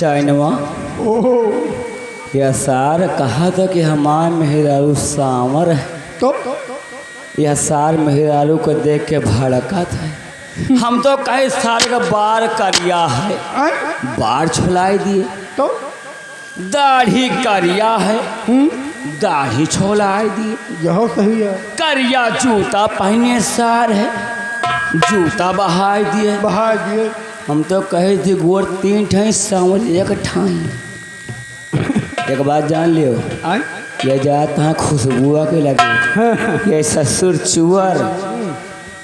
चैनवा ओह यह सार कहा था कि हमार मेहरारू सांवर है। तो यह सार मेहरारू को देख के भड़का था। हम तो कहे साल का बार करिया है, बार छुलाई दिए। तो दाढ़ी करिया है, दाढ़ी छोलाई दिए। यह सही है। करिया जूता पहने सार है, जूता बहाई दिए। बहा दिए। हम तो कहे थे गोर 3 ठाई सांवर 1 ठाई। एक बात जान लियो, ये जात हाँ खुशबुआ के लगे। ये ससुर चुअर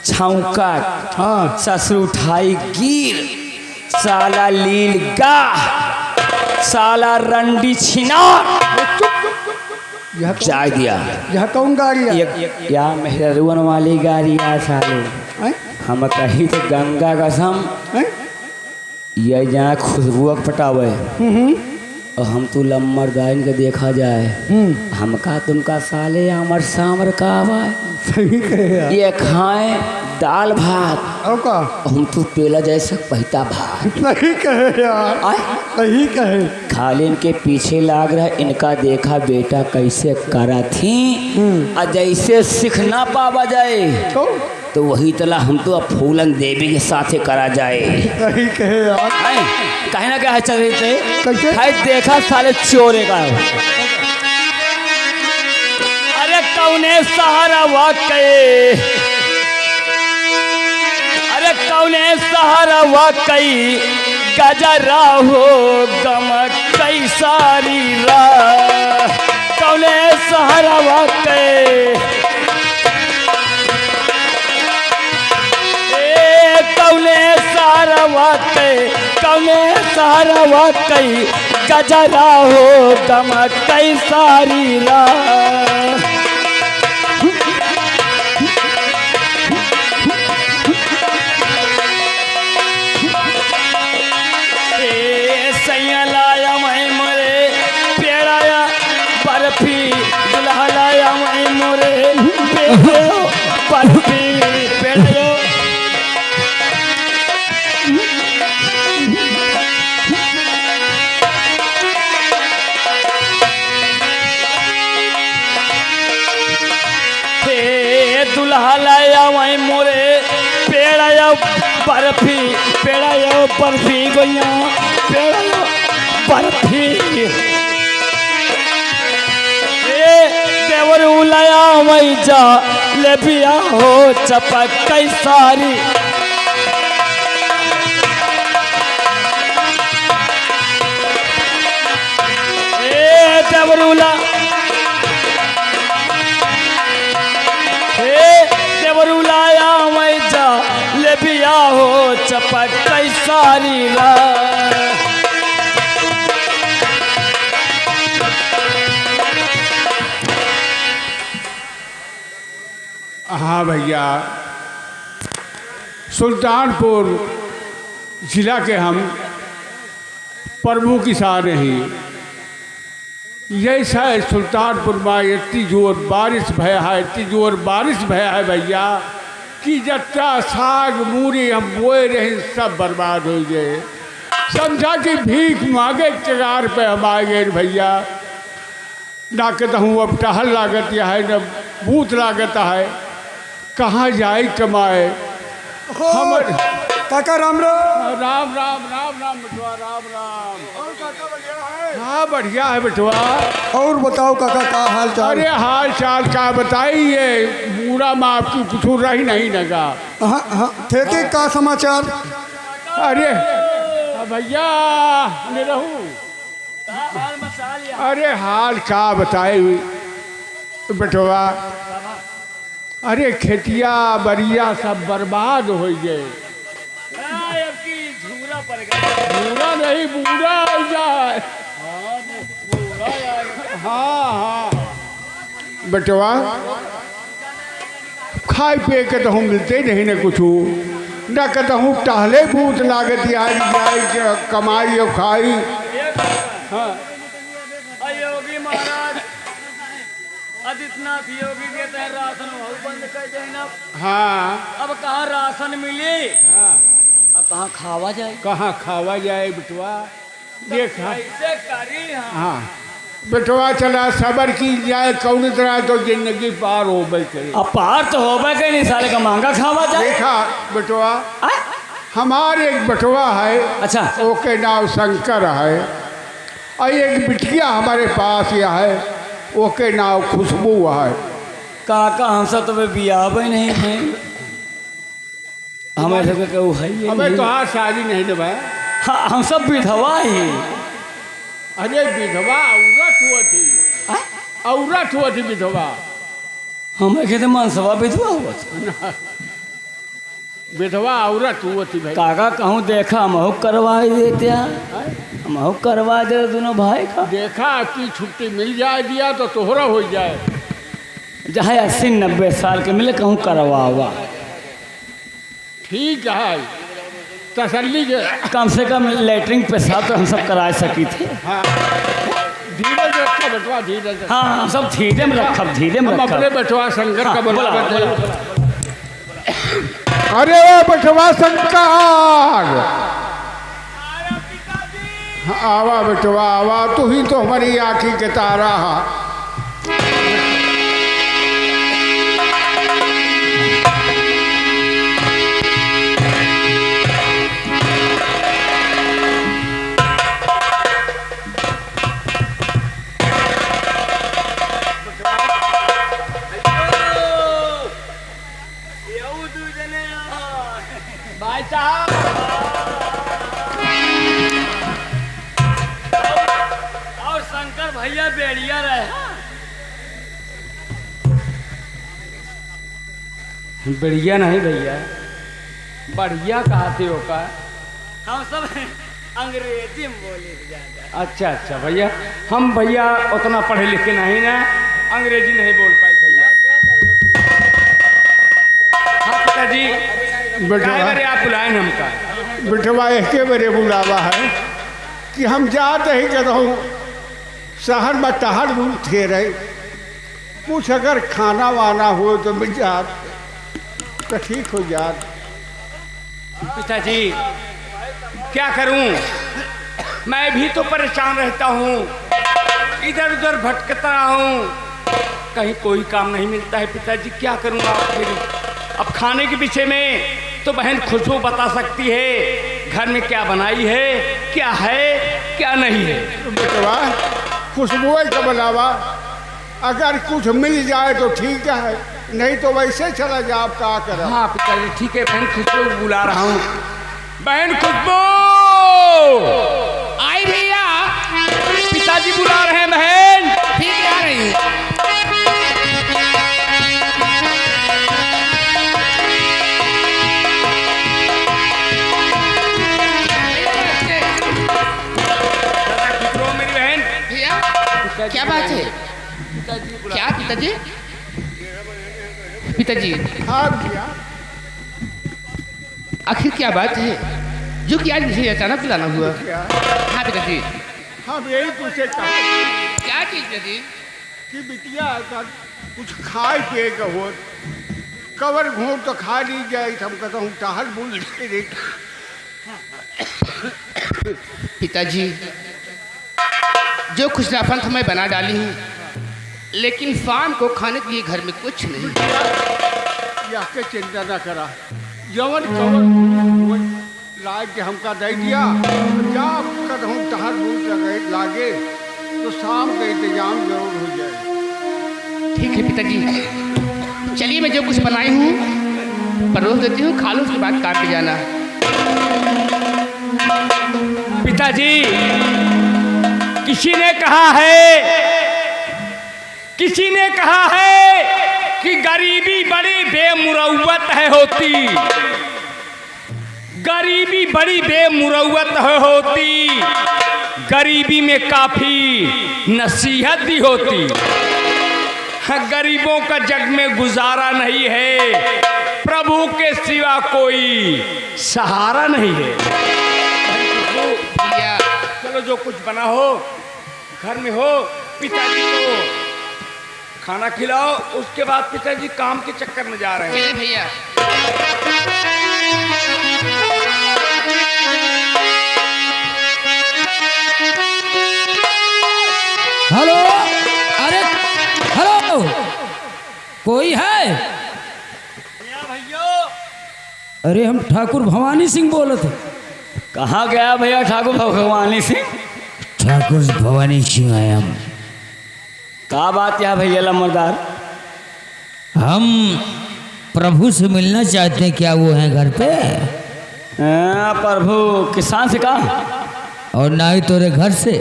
छौका, हाँ ससुर उठाई गिर, साला लील गाह, साला रंडी छिना यह जाय दिया। यह कौन गाड़ी है? या मेहरुवन वाली गाड़ी आ साले। हम कही तो गंगा कसम ये जहाँ खुशबुआ पटावे और हम तो लम्बरदाइन के देखा जाए। हमका तुमका साले अमर सामर का आवा सही कहे। ये खाए दाल भात और का हम तो पेला जैसे पहिता भात। सही कहे यार, सही कहे। खाली इनके पीछे लाग रहा है, इनका देखा बेटा कैसे करा थी और जैसे सीख ना पावा जाए तो वही तला हम तो अब फूलन देवी के साथ करा जाए। सही कहे यार। कहीं ना क्या चल रही थे कैसे? भाई देखा साले चोरे का। अरे कौने सहारा वाकई, अरे कौने सहारा वाकई गजरा हो गम कई सारी रा। कौने सहारा वाकई, कौने सहारा वाकई, कौने सहारा वाकई गजरा हो गम कई सारी रा। सैया लाया मैं मोरे पेड़ाया बर्फी, दुल्हा लाया मैं मोरे बर्फी पेड़ो। दुल्हा लाया वही मोरे पेड़ाया बर्फी, पेड़ाया बर्फी गोइया पेड़ाया बर्फी। देवर उलाया वही जा ले बिया हो चपक कई सारी। देवर उला देवरुलाया मैं जा ले बिया हो चपक कई सारी ला। हाँ भैया, सुल्तानपुर जिला के हम प्रमुख किसान हैं। जैसा है सुल्तानपुर में इतनी जोर बारिश भया है, इतनी जोर बारिश भया है भैया कि जट्टा साग मूरी हम बोए रहे सब बर्बाद हो गए। समझा कि भीख मांगे कगार पे हम आ गए भैया। ना कहता हूँ अब टहल लागत यह है, न भूत लागत है, कहाँ जाए कमाए। हम काका राम राम। राम राम राम राम बेटवा, राम राम। और काका बढ़िया है? हाँ बढ़िया है बेटवा। और बताओ काका का हाल चाल? अरे हाल चाल का बताइए, पूरा में आपकी कुछ रही नहीं लगा। हाँ हाँ, खेती का समाचार? अरे भैया ले रहूं। अरे हाल का बताए बेटवा, अरे खेतिया बरिया सब बर्बाद हो गए। झूरा नहीं बूढ़ा हो जाए। हाँ हाँ बेटवा, खाए पे के तो हम मिलते नहीं न कुछ न कहता हूँ टहले भूत लागत आई जाए कमाई और खाई। हाँ योगी महाराज आदित्यनाथ योगी कहते हैं राशन बंद कर देना। हाँ अब कहाँ राशन मिले, हाँ, अब कहाँ खावा जाए। कहाँ खावा जाए बिटवा। देखा कैसे करी हम? हाँ बेटवा चला सबर की जाए कौन तरह तो जिंदगी पार हो गई करे। अब पार तो होबे के नहीं, साले का महंगा खावा जाए। देखा बेटवा आ? हमारे एक बेटवा है, अच्छा ओके नाम शंकर है, और एक बिटिया हमारे पास यह है, ओके नाम खुशबू है। काका हम सब तो बियाह नहीं है, हमें सब कहू है ही हमें नहीं। तो आज शादी नहीं निभाया। हाँ, हम सब विधवा ही। अरे विधवा औरत हुआ थी, औरत हुआ थी विधवा। हमें कहते मनसवा विधवा हुआ था। विधवा औरत हुआ थी भाई। काका कहूँ देखा महू करवा ही देते हैं, महू करवा दे दोनों भाई का। देखा कि छुट्टी मिल जाए दिया तो तोहरा हो जाए। चाहे 80-90 साल के मिले कहूँ करवावा, ठीक है तसल्ली के। कम से कम लेटरिन पेशाब तो हम सब करा सकी थे। हाँ धीरज रखा बेटवा, धीरज रखा। हाँ हम सब धीरे में रखब, धीरे में हम अपने रखब। बेटवा शंकर का हाँ, बुला बोला, करते बोला, हैं। बोला। अरे ओ बेटवा शंकर, हाँ, आवा बेटवा आवा, तू ही तो हमारी आँखी के तारा है। भाई साहब और शंकर भैया बेड़िया रहे। बढ़िया नहीं भैया, बढ़िया कहते हो का? हम सब अंग्रेजी में बोले ज्यादा। अच्छा अच्छा भैया, हम भैया उतना पढ़े लिखे नहीं ना, अंग्रेजी नहीं बोल पाए भैया। हाँ पिताजी, काय बारे आप बुलाए हमका? बिठवा एक बड़े बुलावा है कि हम जाते ही कहूँ शहर में टहल थे रहे, कुछ अगर खाना वाना हो तो मिल जात तो ठीक हो जात। पिताजी क्या करूं, मैं भी तो परेशान रहता हूँ, इधर उधर भटकता हूँ, कहीं कोई काम नहीं मिलता है। पिताजी क्या करूँ आखिर? अब खाने के पीछे में तो बहन खुशबू बता सकती है, घर में क्या बनाई है, क्या है क्या नहीं है। तो बेटवा खुशबू का बुलावा, अगर कुछ मिल जाए तो ठीक है, नहीं तो वैसे चला जा। आप क्या करें? हाँ पिताजी ठीक है, बहन खुशबू बुला रहा हूँ। बहन खुशबू आई भैया, पिताजी बुला रहे हैं बहन। ठीक आ रही हूँ। मेरी बहन भैया क्या बात है? क्या पिताजी? पिताजी हाँ भैया, आखिर क्या बात है जो कि आज मुझे अचानक बुलाना हुआ? क्या? हाँ पिताजी। हम यही तुझसे कहा क्या चीज पिताजी? कि बिटिया का कुछ खाए पिए का हो, कवर घूम तो खा ली जाए। हम कहता हूँ टहल बुल पिताजी जो खुशराफत मैं बना डाली हूँ, लेकिन शाम को खाने के लिए घर में कुछ नहीं। या के चिंता न करा, जवन कवर लाग के हमका दे दिया, जा कहता हूँ टहल बुल लागे तो शाम का इंतजाम जरूर हो जाए। ठीक है पिताजी, चलिए मैं जो कुछ बनाई हूँ परोस देती हूँ, खा लो, उसके बाद काम पे जाना। पिताजी किसी ने कहा है कि गरीबी बड़ी बेमुरौवत है होती, गरीबी बड़ी बेमुरौवत है होती, गरीबी में काफी नसीहत भी होती। गरीबों का जग में गुजारा नहीं है, प्रभु के सिवा कोई सहारा नहीं है। भैया चलो जो कुछ बना हो घर में हो, पिताजी को खाना खिलाओ, उसके बाद पिताजी काम के चक्कर में जा रहे हैं। चलिए भैया। हेलो, अरे हेलो, कोई है? अरे हम ठाकुर भवानी सिंह बोले थे। कहाँ गया भैया ठाकुर भगवानी सिंह? ठाकुर भवानी सिंह आए हम। का बात है भैया लम्बरदार? हम प्रभु से मिलना चाहते हैं, क्या वो हैं घर पे? प्रभु किसान से कहा? और ना ही तोरे घर से?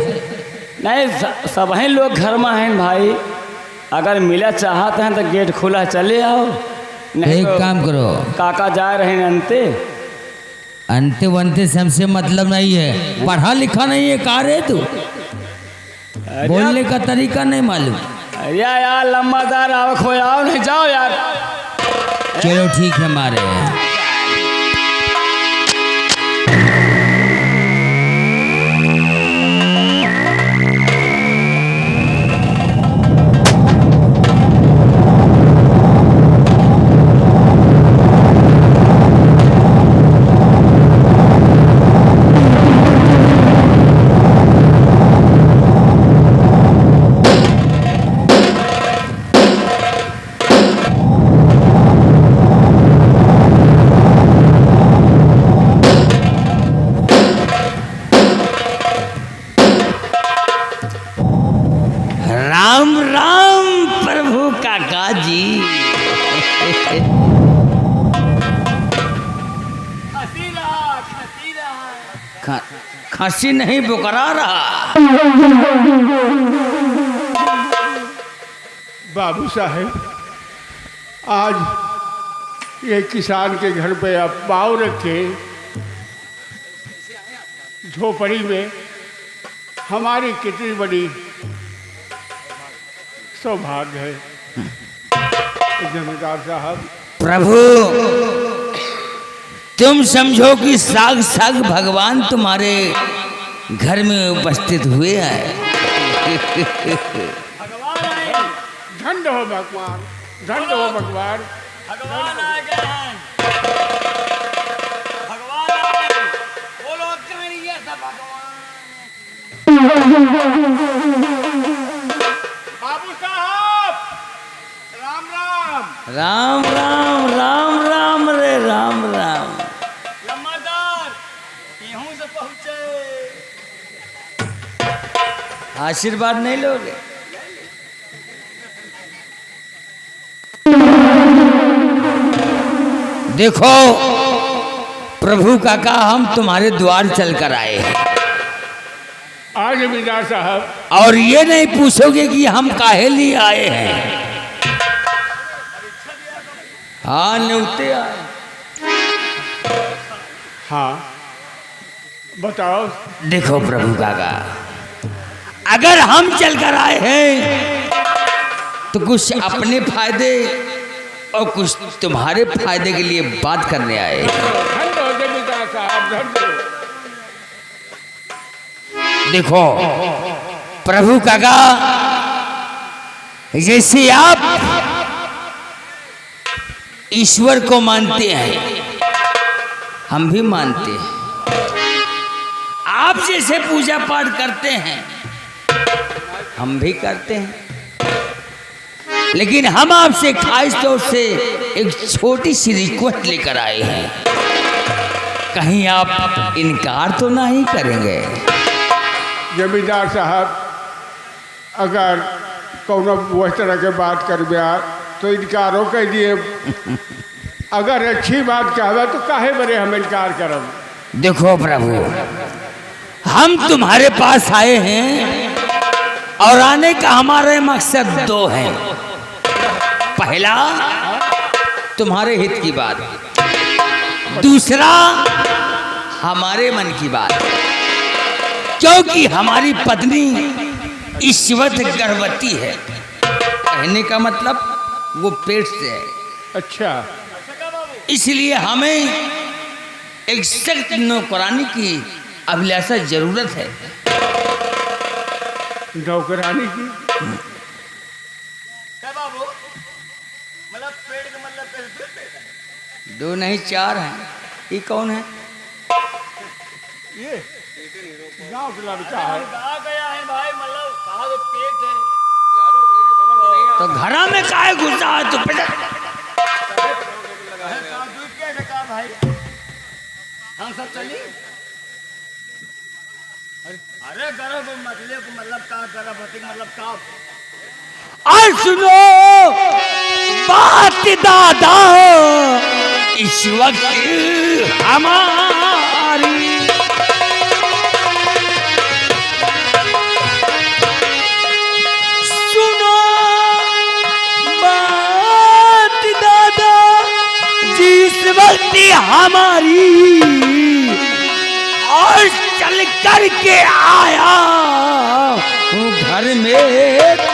नहीं, सब ही लोग घर में हैं भाई। अगर मिला चाहते हैं तो गेट खुला चले आओ। एक काम करो, काका जा रहे हैं अंते। अंते वंते से हमसे मतलब नहीं है, पढ़ा लिखा नहीं है, का रे तू? बोलने का तरीका नहीं मालूम। अरे यार लम्बादार आओ, खोयाओ नहीं, जाओ यार। चलो ठीक है हमारे। राम राम प्रभु काका जी। खांसी नहीं बुकरा रहा। बाबू साहेब, आज ये किसान के घर पे आप पाँव रखे झोपड़ी में, हमारी कितनी बड़ी सौभाग्य है जमींदार साहब। प्रभु तुम समझो कि साग साग भगवान तुम्हारे घर में उपस्थित हुए हैं। धन्य हो भगवान, धन्य हो भगवान। भगवान आ गए हैं, भगवान आ गए। बोलो करिए सब बाबू साहब, राम राम। राम राम राम राम रे राम राम। लम्बादार गेहूं से पहुंचे। आशीर्वाद नहीं लोगे? देखो प्रभु काका, हम तुम्हारे द्वार चल कर आए हैं आज जमींदार साहब, और ये नहीं पूछोगे कि हम काहे लिए आए हैं। हाँ न्योते आए। हाँ बताओ। देखो प्रभु काका, अगर हम चल कर आए हैं तो कुछ अपने फायदे और कुछ तुम्हारे फायदे के लिए बात करने आए। धन्य हो जमींदार साहब, धन्य हो। देखो प्रभु काका, जैसे आप ईश्वर को मानते हैं, हम भी मानते हैं। आप जैसे पूजा पाठ करते हैं, हम भी करते हैं। लेकिन हम आपसे खास तौर से एक छोटी सी रिक्वेस्ट लेकर आए हैं। कहीं आप इनकार तो नहीं करेंगे? जमींदार साहब, अगर कौनो वो तरह के बात कर दिया तो इनकारो कह दिए। अगर अच्छी बात कहवा तो काहे बरे हम इनकार करब। देखो प्रभु, हम तुम्हारे पास आए हैं और आने का हमारे मकसद दो हैं। पहला, तुम्हारे हित की बात। दूसरा, हमारे मन की बात। क्योंकि हमारी पत्नी इस वक्त गर्भवती है। कहने का मतलब वो पेट से है। अच्छा, इसलिए हमें एक सख्त नौकरानी की अभिलाषा जरूरत है। नौकरानी की? बाबू मतलब पेड़ का मतलब दो नहीं चार हैं। ये कौन है? ये गाँव के लड़का है। आ गया है भाई, मतलब कहा तो पेट तो घरा में काहे घुसा है तू बेटा? हम सब चली। अरे गर्भ मतलब का गर्भवती मतलब का? और सुनो बात दादा इस वक्त हमारी। सुनो बात दादा जिस वक्त हमारी, और चल कर के आया हूँ घर में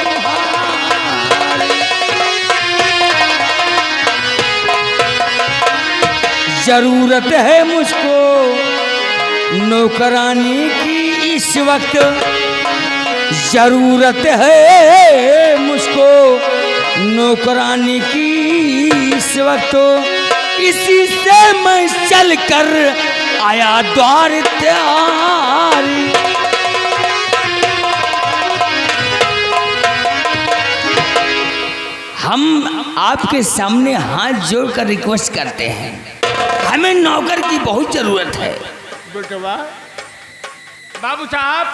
जरूरत है मुझको नौकरानी की इस वक्त, जरूरत है मुझको नौकरानी की इस वक्त। इसी से मैं चल कर आया द्वार त्यारी। हम आपके सामने हाथ जोड़कर रिक्वेस्ट करते हैं, हमें नौकर की बहुत जरूरत है। बेटवा बाबू साहब,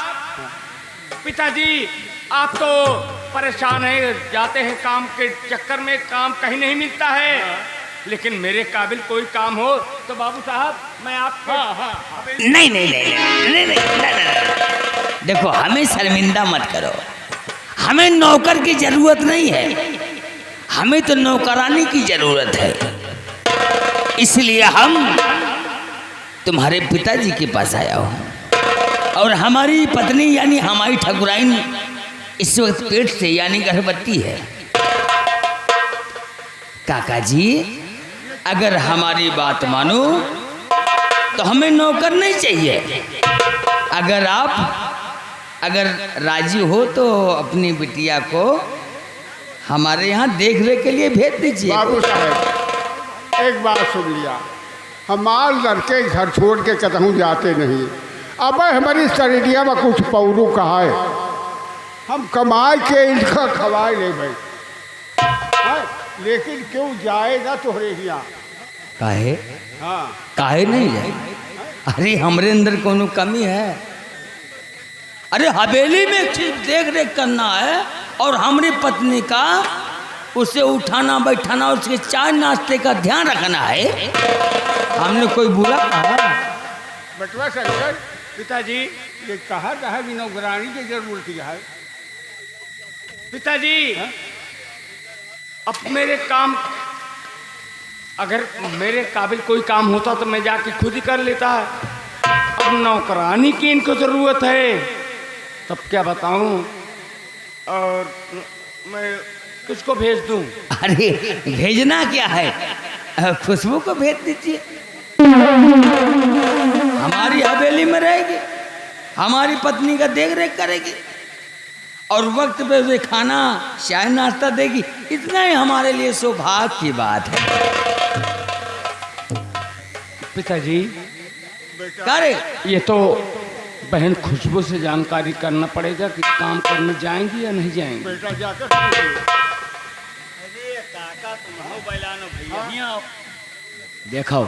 पिताजी आप तो परेशान हैं, जाते हैं काम के चक्कर में, काम कहीं नहीं मिलता है। लेकिन मेरे काबिल कोई काम हो तो बाबू साहब मैं आपको नहीं नहीं नहीं नहीं नहीं, नहीं, नहीं। देखो हमें शर्मिंदा मत करो, हमें नौकर की जरूरत नहीं है, हमें तो नौकरानी की जरूरत है। इसलिए हम तुम्हारे पिताजी के पास आया हूँ, और हमारी पत्नी यानी हमारी ठकुराइन इस वक्त पेट से यानी गर्भवती है। काका जी अगर हमारी बात मानो तो हमें नौकर नहीं चाहिए। अगर राजी हो तो अपनी बिटिया को हमारे यहाँ देख रेख के लिए भेज दीजिए। बाबू साहब एक बात सुन लिया, हमारे लड़के घर छोड़ के कतहूँ जाते नहीं। अब हमारी शरीरिया में कुछ पौरू कहा है, हम कमाए के इनका खवाए ले भाई हाँ, लेकिन क्यों जाए ना तोहरे यहाँ? काहे हाँ काहे नहीं जाए? अरे हमरे अंदर कोनो कमी है? अरे हवेली में देख रेख करना है और हमारी पत्नी का उसे उठाना बैठाना, उसके चाय नाश्ते का ध्यान रखना है। हमने कोई बुरा कहा? बटवा शंकर पिताजी। ये कहा रहा कि नौकरानी की जरूरत है। पिताजी अब मेरे काम, अगर मेरे काबिल कोई काम होता तो मैं जाके खुद ही कर लेता है। अब नौकरानी की इनको ज़रूरत है, तब क्या बताऊं? और मैं किसको भेज दूं? अरे भेजना क्या है, खुशबू को भेज दीजिए, हमारी हवेली में रहेगी, हमारी पत्नी का देख रेख करेगी और वक्त पे उसे खाना चाय नाश्ता देगी। इतना ही हमारे लिए सौभाग्य की बात है। पिताजी करे ये तो बहन खुशबू से जानकारी करना पड़ेगा कि काम करने जाएंगी या नहीं जाएंगी। बेटा जाकर देखो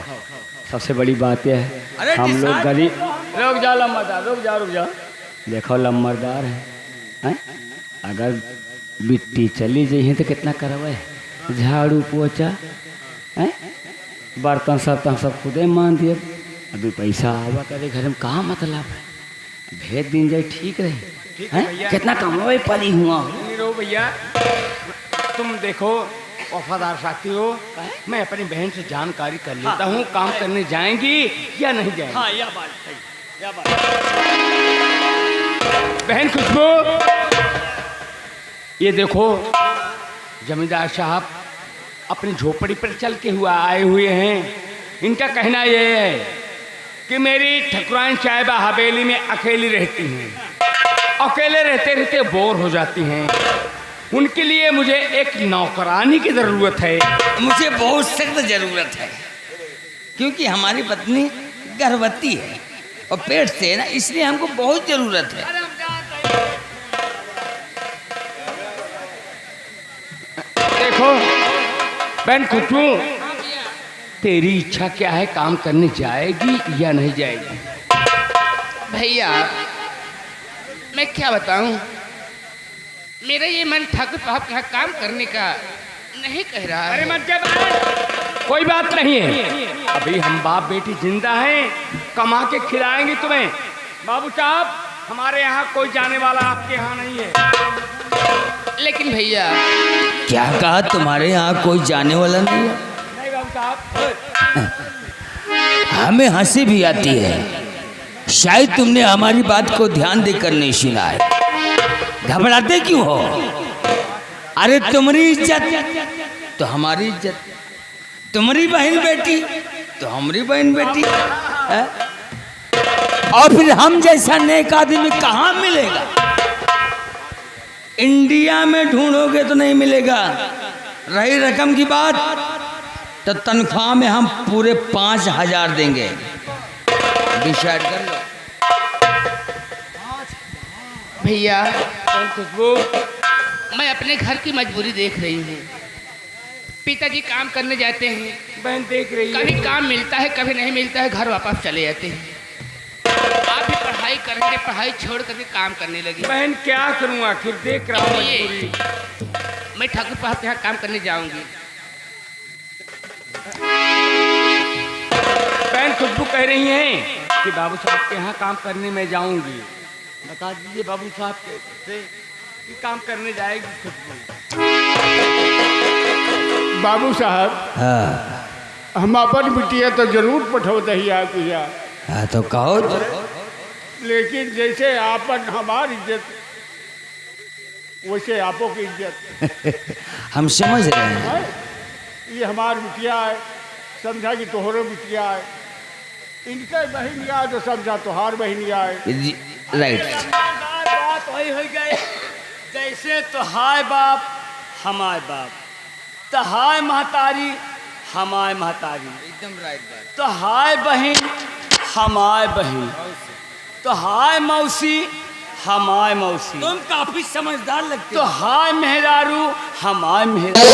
सबसे बड़ी बात यह है, अरे हम लोग डिसाइड- गरीब। रुक जा लम्बादार, रुक जा। देखो लम्बरदार हैं, अगर मिट्टी चली जाइए तो कितना करवे, झाड़ू पोछा हैं, बर्तन सर्तन सब खुदे मान दिए। अभी पैसा आवा करे घर में कहाँ मतलब है, भेज दिन जाए ठीक रहे हैं? भैया। कितना कमावे पली हुआ हो। नहीं रो भैया, तुम देखो वफादार साथी हो, मैं अपनी बहन से जानकारी कर लेता हूँ काम करने जाएंगी या नहीं जाएंगी। हाँ यह बात सही, यह बात। बहन खुशबू ये देखो, जमींदार साहब अपनी झोपड़ी पर चल के आए हुए हैं। इनका कहना यह है कि मेरी ठकुराइन साहिबा हवेली में अकेली रहती हैं, अकेले रहते रहते बोर हो जाती हैं। उनके लिए मुझे एक नौकरानी की ज़रूरत है। मुझे बहुत सख्त जरूरत है, क्योंकि हमारी पत्नी गर्भवती है और पेट से है ना, इसलिए हमको बहुत जरूरत है। बहन खुशबू, तेरी इच्छा क्या है, काम करने जाएगी या नहीं जाएगी? भैया मैं क्या बताऊं, मेरा ये मन ठाकुर साहब के यहाँ काम करने का नहीं कह रहा है। अरे मत जा बहन, कोई बात नहीं है, अभी हम बाप बेटी जिंदा हैं, कमा के खिलाएंगे तुम्हें। बाबू साहब, हमारे यहाँ कोई जाने वाला आपके यहाँ नहीं है। लेकिन भैया क्या कहा, तुम्हारे यहाँ कोई जाने वाला नहीं है? नहीं बाबू साहब, हमें हंसी भी आती है, शायद तुमने हमारी बात को ध्यान देकर नहीं सुना है। घबराते क्यों हो? अरे तुम्हारी इज्जत तो हमारी इज्जत, तुम्हारी बहन बेटी तो हमारी बहन बेटी है? और फिर हम जैसा नेक आदमी कहाँ मिलेगा? इंडिया में ढूंढोगे तो नहीं मिलेगा। रही रकम की बात, तो तनख्वाह में हम पूरे 5,000 देंगे, डिसाइड कर लो। भैया खुशबू, मैं अपने घर की मजबूरी देख रही हूँ। पिताजी काम करने जाते हैं, बहन देख रही है। कभी काम मिलता है कभी नहीं मिलता है, घर वापस चले जाते हैं। आप भी पढ़ाई करेंगे, पढ़ाई छोड़ करके काम करने लगी। बहन क्या करूँ, आखिर देख रहा हूँ मजबूरी। मैं ठाकुर साहब के यहाँ काम करने जाऊंगी। बहन खुशबू कह रही हैं कि बाबू साहब के यहाँ काम करने में जाऊंगी। बता दीजिए बाबू साहब से कि काम करने जाएगी खुशबू। बाबू साहब, हाँ हम अपन बिटिया तो जरूर पठो दही आप यहाँ, हाँ, तो कहो तो। लेकिन जैसे आपन हमारी इज्जत वैसे आपो की इज्जत हम समझ रहे हैं। है। ये हमारी बिटिया है, समझा कि तोहरो बिटिया है। इनके बहनिया है तो समझा तोहार बहनिया है। राइट। बात वही हो गई, जैसे तो हाय बाप हमारे बाप, तो हाय महतारी हमारे महतारी, एकदम राइट बात। तो हाय बहन हमारे बहन, तो हाय मौसी हमारे मौसी, तुम काफी समझदार लगते तो हाय मेहरारू हमारे मेहरारू।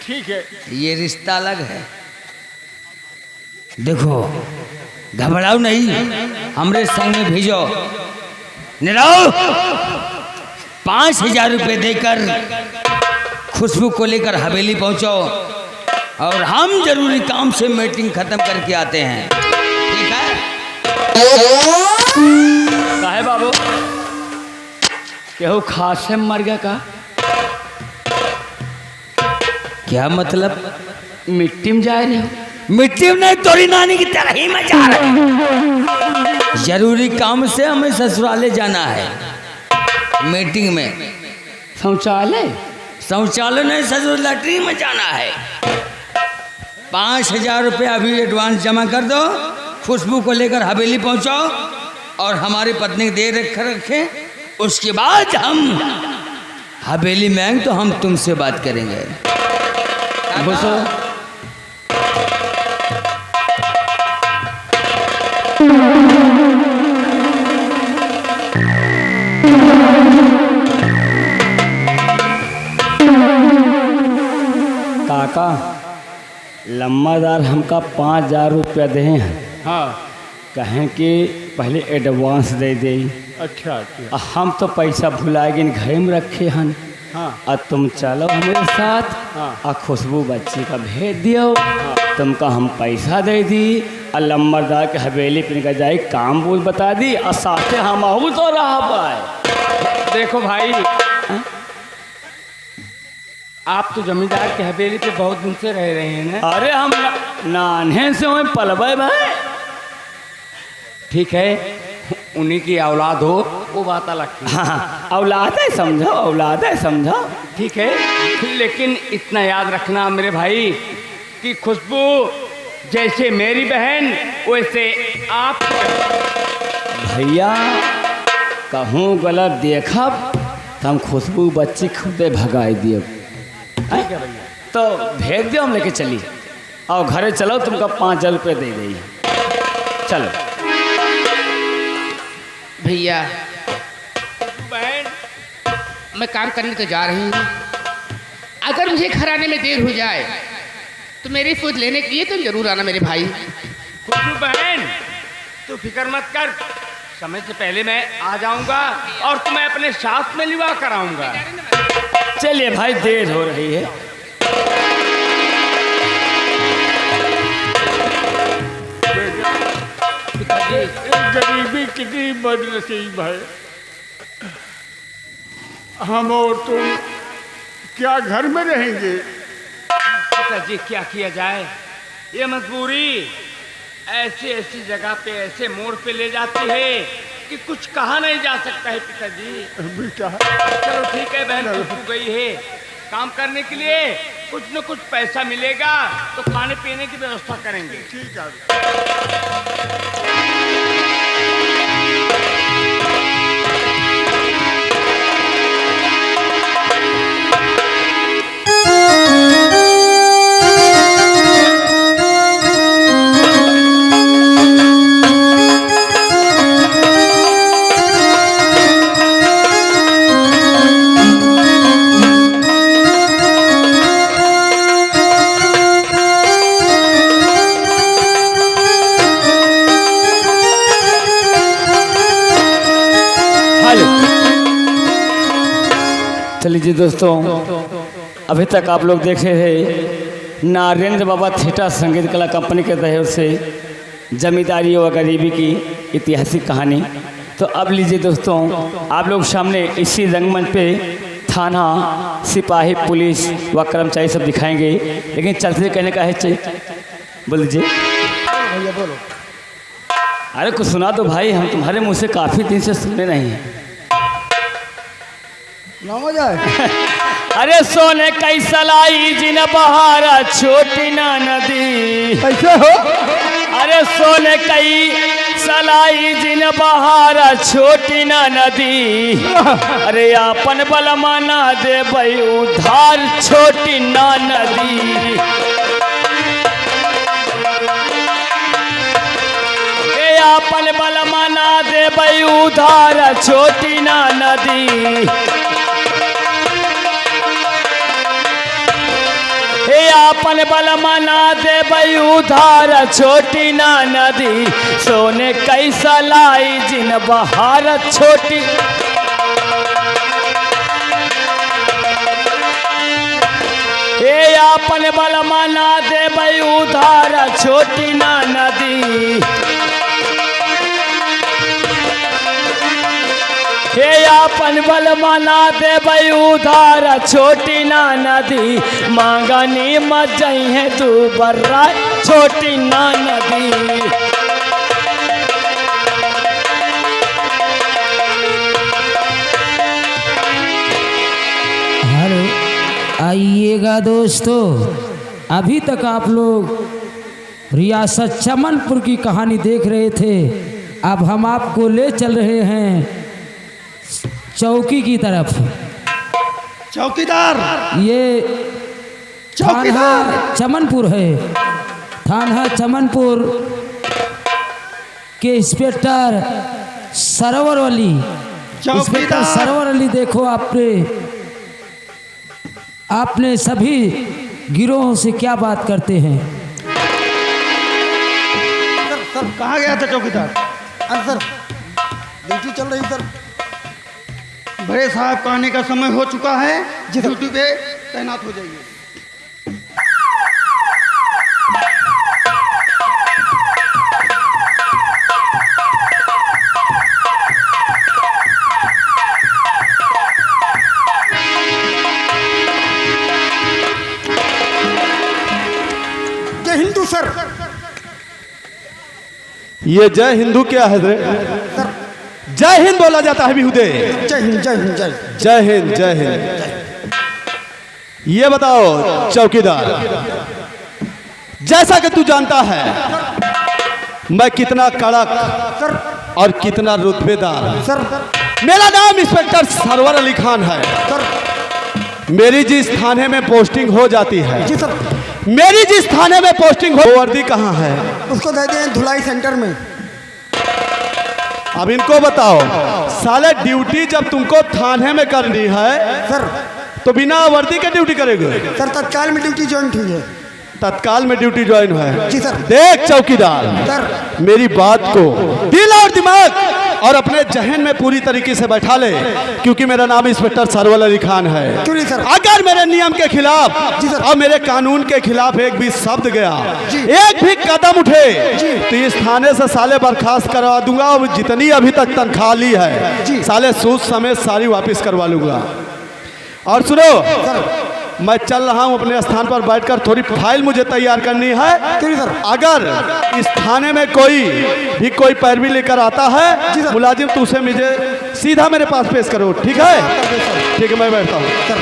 ठीक है, ये रिश्ता अलग है। देखो, घबराओ नहीं, हमरे संग में भेजो। निराओ 5,000 रुपये देकर खुशबू को लेकर हवेली पहुंचो, और हम जरूरी काम से मीटिंग खत्म करके आते हैं, ठीक है? काहे बाबू, केहू खास से मर गया का? क्या मतलब? मिट्टी में जा रहे हो? मिट्टी में नहीं, तोरी नानी की तरह ही मैं जा रहा हूं। जरूरी काम से हमें ससुराले जाना है, मीटिंग में। शौचालय? शौचालय नहीं, ससुर लैट्रिन में जाना है। 5,000 रुपये अभी एडवांस जमा कर दो, खुशबू को लेकर हवेली पहुंचो, और हमारी पत्नी दे रखें। उसके बाद हम हवेली में आएंगे तो हम तुमसे बात करेंगे। बसो। काका, लम्बादार हमका 5,000 रुपया दे हैं, हाँ। कहें कि पहले एडवांस दे दे। अच्छा अच्छा, हम तो पैसा भुलाएगी घर में रखे हन। हाँ और तुम चलो हमारे साथ, हाँ। और खुशबू बच्ची का भेज दियो, तुमका हम पैसा दे दी, और लम्बरदार के हवेली पे निकल जाए, काम बोल बता दी, और साथे हम आहू तो रहा पाए। देखो भाई, आप तो जमींदार के हवेली पे बहुत दिन से रह रहे हैं ना? अरे हम नान्हे से वहीं पलबे भाई। ठीक है, उन्हीं की औलाद हो वो बात अलग थी। हाँ, औलाद है समझो, औलाद है समझो। ठीक है, लेकिन इतना याद रखना मेरे भाई कि खुशबू जैसे मेरी बहन वैसे आप। भैया कहूँ गलत देखब तो हम खुशबू बच्ची खुदे भगाई दिए। ठीक है भैया, तो भेज दियो, हम लेके चली, और घरे चलो, तुमका 5,000 रुपये दे दी। चलो भैया बहन मैं काम करने तो जा रही हूँ। अगर मुझे घर आने में देर हो जाए तो मेरी फौज लेने के लिए तुम जरूर आना मेरे भाई। खुशबू बहन, तू फिक्र मत कर, समय से पहले मैं आ जाऊंगा और तुम्हें अपने साथ में लिवा कराऊंगा। चलिए भाई, देर हो रही है। गरीबी कितनी बदनसीब है। हम और तुम क्या घर में रहेंगे? पिताजी, क्या किया जाए, ये मजबूरी ऐसी ऐसी जगह पे, ऐसे मोड़ पे ले जाती है कि कुछ कहा नहीं जा सकता है। पिताजी बेटा, चलो ठीक है, बहन खुशबू गई है काम करने के लिए, कुछ न कुछ पैसा मिलेगा तो खाने पीने की व्यवस्था करेंगे। ठीक है। चलिए दोस्तों, अभी तक आप लोग देख रहे थे नारेंद्र बाबा थिएटर संगीत कला कंपनी के सहयोग से जमींदारी व गरीबी की ऐतिहासिक कहानी। तो अब लीजिए दोस्तों, आप लोग सामने इसी रंगमंच पे थाना, सिपाही, पुलिस व कर्मचारी सब दिखाएंगे, लेकिन चलते कहने का है बोल दीजिए। भैया बोलो। अरे कुछ सुना दो भाई, हम तुम्हारे मुँह से काफ़ी दिन से सुने नहीं हैं। ना हो जाए। अरे सोने कैसा लाई जिन बहारा छोटी ना नदी। कैसे हो? अरे सोने कई सलाई जिन बहारा छोटी ना नदी। अरे अपन बल माना दे भाई उधार छोटी ना नदी। अपन बल माना दे भाई उधार छोटी ना नदी। अपन बल मना दे भाई उधार छोटी ना नदी। सोने कैसा लाई जिन बहार छोटी। हे अपन बल मना दे भाई उधार छोटी ना नदी। हे अपन बल मना दे भाई उधार छोटी ना नदी। मांगनी मत जाई है तू बर्रा छोटी ना नदी। हेलो, आइएगा दोस्तों। अभी तक आप लोग रियासत चमनपुर की कहानी देख रहे थे। अब हम आपको ले चल रहे हैं चौकी की तरफ। चौकीदार, ये थाना चमनपुर है। थाना चमनपुर के इंस्पेक्टर सरवर अली। इंस्पेक्टर सरवर अली, देखो आपने सभी गिरोहों से क्या बात करते हैं। सर कहाँ गया था चौकीदार? अरे सर, ड्यूटी चल रही सर। बड़े साहब का आने का समय हो चुका है, ड्यूटी पे तैनात हो जाइए। जय हिंदू सर। ये जय हिंदू क्या है रे? सर जय हिंद बोला जाता है बिहुदे। जय हिंद, जय हिंद, जय जय हिंद, जय हिंद। ये बताओ चौकीदार, जैसा कि तू जानता है मैं कितना कड़क सर। और कितना रुतबेदार। सर मेरा नाम इंस्पेक्टर सरवर अली खान है। सर। मेरी जिस थाने में पोस्टिंग हो जाती है, जी सर। मेरी जिस थाने में पोस्टिंग हो, वर्दी कहाँ है? उसको दे दें धुलाई सेंटर में। अब इनको बताओ साले ड्यूटी जब तुमको थाने में करनी है सर तो बिना वर्दी के ड्यूटी करेंगे? सर तत्काल में ड्यूटी ज्वाइन की है। तत्काल में ड्यूटी ज्वाइन है? जी सर। देख चौकीदार, सर मेरी बात को दिल और दिमाग और अपने जहन में पूरी तरीके से बैठा ले, क्योंकि मेरा नाम इंस्पेक्टर सरवल अली खान है। क्यों नहीं सर? अगर मेरे नियम के खिलाफ जी सर। और मेरे कानून के खिलाफ एक भी शब्द गया, जी। एक भी कदम उठे जी। तो इस थाने से साले बर्खास्त करवा दूंगा और जितनी अभी तक तनख्वाह ली है जी। साले सूद समेत सारी वापस करवा लूंगा। और सुनो सर मैं चल रहा हूं अपने स्थान पर बैठकर, थोड़ी फाइल मुझे तैयार करनी है। क्यों नहीं सर? अगर इस थाने में कोई पैरवी लेकर आता है मुलाजिम तो उसे मुझे सीधा मेरे पास पेश करो, ठीक है? ठीक है, मैं बैठता हूँ। सर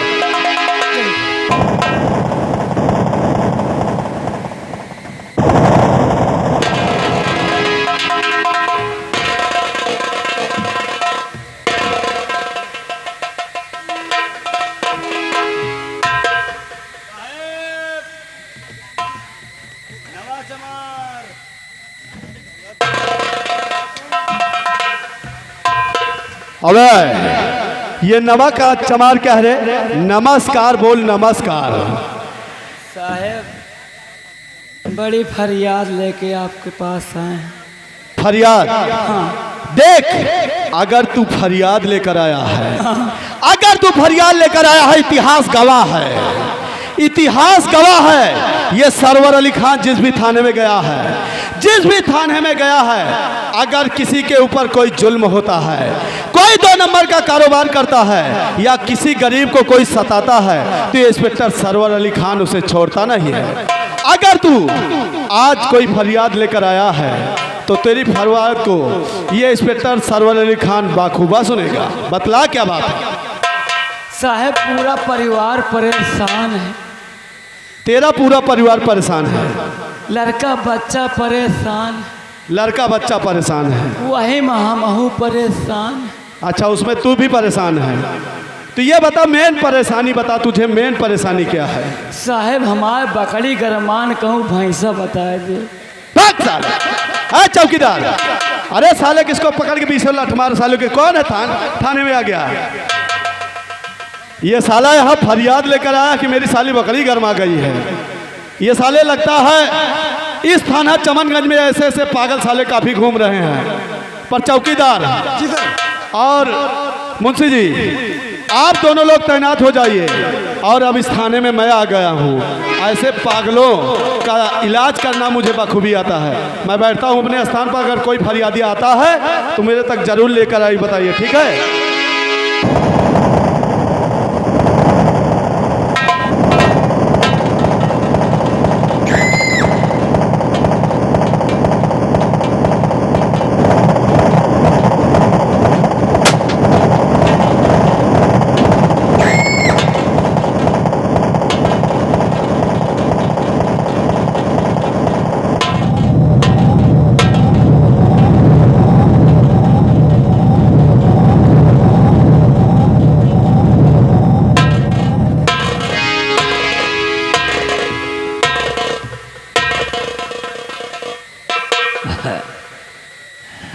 अबे ये नवा का चमार क्या है रे? नमस्कार बोल, नमस्कार। साहब बड़ी फरियाद लेके आपके पास आए हैं। फरियाद? देख, अगर तू फरियाद लेकर आया है, अगर तू फरियाद लेकर आया है, इतिहास गवाह है, इतिहास गवाह है। ये सरवर अली खान जिस भी थाने में गया है, जिस भी थाने में गया है, अगर किसी के ऊपर कोई जुल्म होता है, कोई 2 नंबर का कारोबार करता है या किसी गरीब को कोई सताता है तो ये इंस्पेक्टर सरवर अली खान उसे छोड़ता नहीं है। अगर तू आज कोई फरियाद लेकर आया है तो तेरी फरियाद को ये इंस्पेक्टर सरवर अली खान बाखूबा सुनेगा। बतला क्या बात है? साहब पूरा परिवार परेशान है, तेरा पूरा परिवार परेशान है, लड़का बच्चा परेशान, लड़का बच्चा परेशान है। वही महामहू परेशान। अच्छा, उसमें तू भी परेशान है? तो ये बता, मेन परेशानी बता, तुझे मेन परेशानी क्या है? साहब हमारे बकरी गरमान कहूँ भैंसा बता दे। भाग साले! है चौकीदार? अरे साले किसको पकड़ के पीछे लठ मार सालों के? कौन है थाने में आ गया? ये साला यहाँ फरियाद लेकर आया कि मेरी साली बकरी गरमा गई है। ये साले लगता है इस थाना चमनगंज में ऐसे ऐसे पागल साले काफी घूम रहे हैं। पर चौकीदार जी सर और मुंशी जी, आप दोनों लोग तैनात हो जाइए। और अब इस थाने में मैं आ गया हूँ, ऐसे पागलों का इलाज करना मुझे बखूबी आता है। मैं बैठता हूँ अपने स्थान पर, अगर कोई फरियादी आता है तो मेरे तक जरूर लेकर आई, बताइए, ठीक है?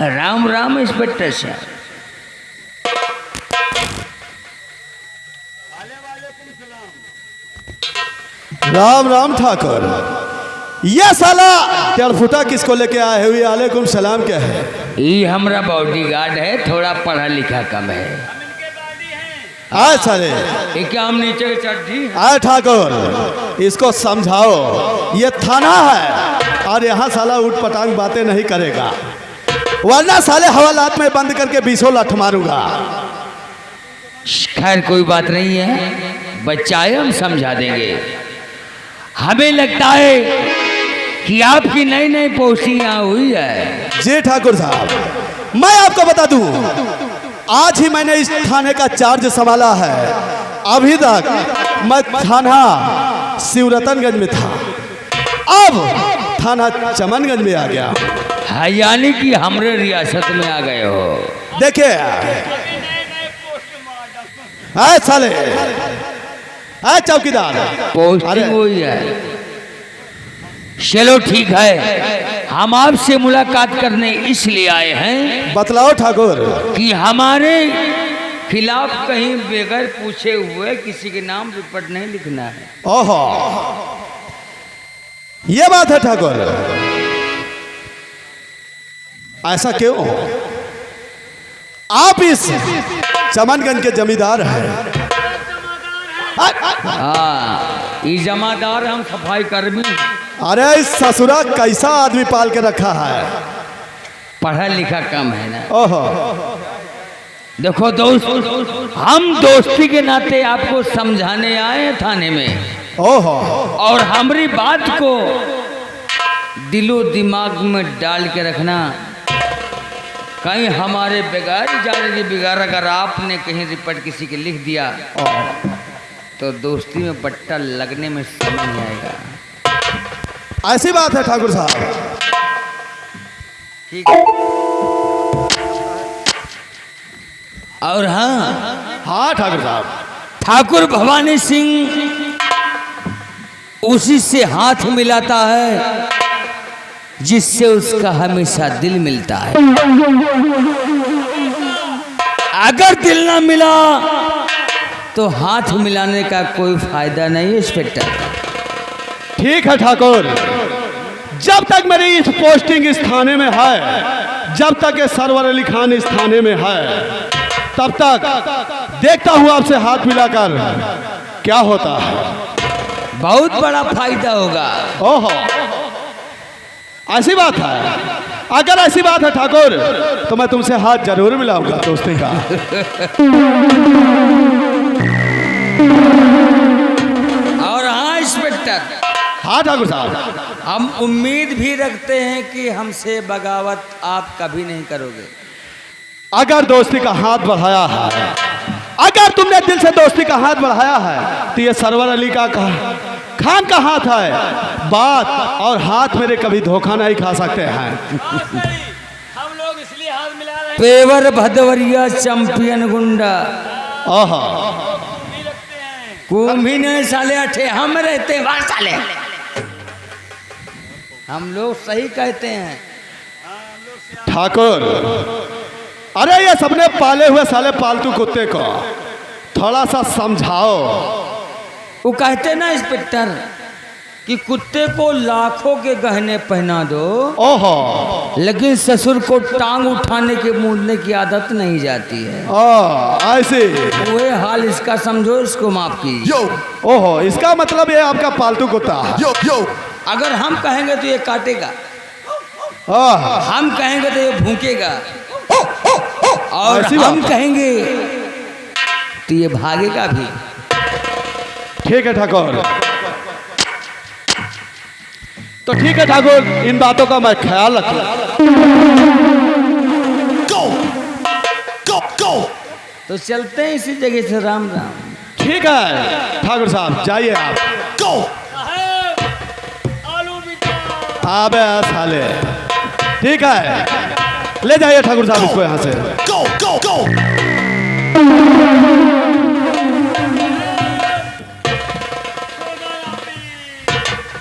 राम राम इंस्पेक्टर साहब। राम राम ठाकुर। ये साला तेरफुटा किसको लेके आए हुए? वालेकुम सलाम। क्या है? ये हमारा बॉडीगार्ड है, थोड़ा पढ़ा लिखा कम है। आए साले, ये क्या हम नीचे की चड्ढी? आए ठाकुर, इसको समझाओ ये थाना है और यहाँ साला उठ पटांग बातें नहीं करेगा, वरना साले हवालात में बंद करके 20 लाठ मारूंगा। खैर कोई बात नहीं है, बच्चा है, हम समझा देंगे। हमें लगता है कि आपकी नई नई पोस्टिंग यहाँ हुई है। जी ठाकुर साहब, मैं आपको बता दूं, आज ही मैंने इस थाने का चार्ज संभाला है। अभी तक मैं थाना शिवरतनगंज में था, अब थाना चमनगंज में आ गया। हाँ, यानी कि हमारे रियासत में आ गए हो। देखिए साले, चौकीदार, पोस्टिंग हुई है। चलो ठीक है, हम आपसे मुलाकात करने इसलिए आए हैं बतलाओ ठाकुर। कि हमारे खिलाफ कहीं बगैर पूछे हुए किसी के नाम रिपोर्ट नहीं लिखना है। ओहो, ये बात है ठाकुर। ऐसा क्यों? आप इस चमनगंज के जमींदार हैं। हाँ, ये जमादार हम सफाई कर्मी। अरे इस ससुरा कैसा आदमी पाल के रखा है। पढ़ा लिखा कम है ना। ओहो, देखो दोस्त, हम दोस्ती के नाते आपको समझाने आए हैं थाने में। ओहो, और हमारी बात को दिलो दिमाग में डाल के रखना। कहीं हमारे बगैर इजाजत बगैर अगर आपने कहीं रिपोर्ट किसी के लिख दिया तो दोस्ती में बट्टा लगने में समय नहीं आएगा। ऐसी बात है ठाकुर साहब। ठीक है। और हाँ हाँ ठाकुर साहब, ठाकुर भवानी सिंह उसी से हाथ मिलाता है जिससे उसका हमेशा दिल मिलता है। अगर दिल ना मिला तो हाथ मिलाने का कोई फायदा नहीं है इंस्पेक्टर। ठीक है ठाकुर, जब तक मेरी इस पोस्टिंग इस थाने में है, जब तक ये सरवर अली खान इस थाने में है, तब तक देखता हूँ आपसे हाथ मिलाकर क्या होता है। बहुत बड़ा फायदा होगा। ओहो, ऐसी बात है। अगर ऐसी बात है ठाकुर तो मैं तुमसे हाथ जरूर मिलाऊंगा दोस्ती का। और हाँ इंस्पेक्टर, हाँ ठाकुर साहब, हम उम्मीद भी रखते हैं कि हमसे बगावत आप कभी नहीं करोगे। अगर दोस्ती का हाथ बढ़ाया है, अगर तुमने दिल से दोस्ती का हाथ बढ़ाया है तो ये सरवर अली का खान का हाथ है। बात और हाथ मेरे कभी धोखा नहीं खा सकते हैं। हम लोग इसलिए हाथ मिला रहे हैं। पेवर भदवरिया चैंपियन गुंडा। ओहो, कुंभी नहीं साले अठे हम रहते हैं वहाँ साले। हम लोग सही कहते हैं ठाकुर। अरे ये सबने पाले हुए साले पालतू कुत्ते को थोड़ा सा समझाओ। वो कहते ना इंस्पेक्टर कि कुत्ते को लाखों के गहने पहना दो, ओहो, लेकिन ससुर को टांग उठाने के मूलने की आदत नहीं जाती है। ऐसे वही हाल इसका, समझो, इसको माफ कीजिए। ओहो, इसका मतलब ये आपका पालतू कुत्ता है। अगर हम कहेंगे तो ये काटेगा, हम कहेंगे तो ये भूकेगा, और ऐसी हम बात। कहेंगे तो ये भागेगा भी। ठीक है ठाकुर, तो ठीक है ठाकुर, इन बातों का मैं ख्याल रखूंगा। तो चलते हैं इसी जगह से। राम राम। ठीक है ठाकुर साहब, जाइए आप। अबे साले, ठीक है, ले जाइए ठाकुर साहब इसको यहाँ से।